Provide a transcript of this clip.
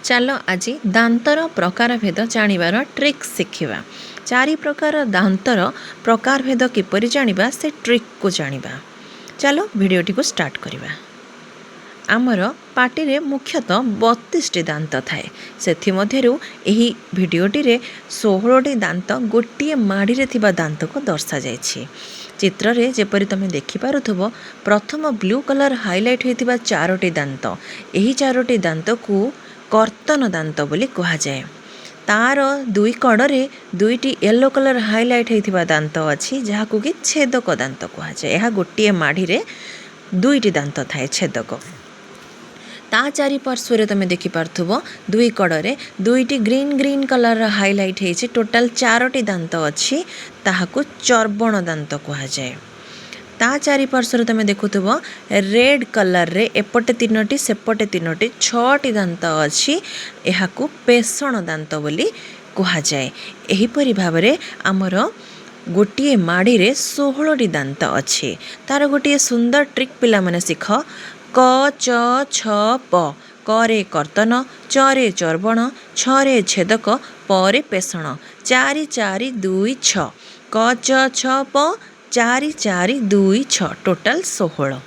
ଚାଲ ଆଜି ଦାନ୍ତର ପ୍ରକାରଭେଦ ଜାଣିବାର ଟ୍ରିକ୍ ଶିଖିବା। ଚାରି ପ୍ରକାର ଦାନ୍ତର ପ୍ରକାରଭେଦ କିପରି ଜାଣିବା ସେ ଟ୍ରିକ୍କୁ ଜାଣିବା। ଚାଲ ଭିଡ଼ିଓଟିକୁ ଷ୍ଟାର୍ଟ କରିବା। ଆମର ପାଟିରେ ମୁଖ୍ୟତଃ 32ଟି ଦାନ୍ତ ଥାଏ। ସେଥିମଧ୍ୟରୁ ଏହି ଭିଡ଼ିଓଟିରେ 16ଟି ଦାନ୍ତ ଗୋଟିଏ ମାଡ଼ିରେ ଥିବା ଦାନ୍ତକୁ ଦର୍ଶାଯାଇଛି। ଚିତ୍ରରେ ଯେପରି ତୁମେ ଦେଖିପାରୁଥିବ, ପ୍ରଥମ ବ୍ଲୁ କଲର୍ ହାଇଲାଇଟ୍ ହୋଇଥିବା 4ଟି ଦାନ୍ତ, ଏହି 4ଟି ଦାନ୍ତକୁ କର୍ତ୍ତନ ଦାନ୍ତ ବୋଲି କୁହାଯାଏ। ତାର ଦୁଇ କଡ଼ରେ 2ଟି ୟେଲୋ କଲର୍ ହାଇଲାଇଟ୍ ହୋଇଥିବା ଦାନ୍ତ ଅଛି, ଯାହାକୁ କି ଛେଦକ ଦାନ୍ତ କୁହାଯାଏ। ଏହା ଗୋଟିଏ ମାଢ଼ିରେ 2ଟି ଦାନ୍ତ ଥାଏ ଛେଦକ। ତା ଚାରିପାର୍ଶ୍ୱରେ ତୁମେ ଦେଖିପାରୁଥିବ ଦୁଇ କଡ଼ରେ 2ଟି ଗ୍ରୀନ୍ କଲର୍ ହାଇଲାଇଟ୍ ହେଇଛି। ଟୋଟାଲ୍ 4ଟି ଦାନ୍ତ ଅଛି, ତାହାକୁ ଚର୍ବଣ ଦାନ୍ତ କୁହାଯାଏ। ତା ଚାରିପାର୍ଶ୍ୱରେ ତୁମେ ଦେଖୁଥିବ ରେଡ୍ କଲର୍ରେ ଏପଟେ 3ଟି ସେପଟେ 3ଟି 6ଟି ଦାନ୍ତ ଅଛି, ଏହାକୁ ପେଷଣ ଦାନ୍ତ ବୋଲି କୁହାଯାଏ। ଏହିପରି ଭାବରେ ଆମର ଗୋଟିଏ ମାଢ଼ିରେ 16ଟି ଦାନ୍ତ ଅଛି। ତାର ଗୋଟିଏ ସୁନ୍ଦର ଟ୍ରିକ୍ ପିଲାମାନେ ଶିଖ। କ ଚ ଛ ପ, କରେ କର୍ତ୍ତନ, ଚରେ ଚର୍ବଣ, ଛରେ ଛେଦକ, ପରେ ପେଷଣ। 4 4 2 6, କ ଚ ଛ ପ 4 4 2 6, ଟୋଟାଲ୍ 16।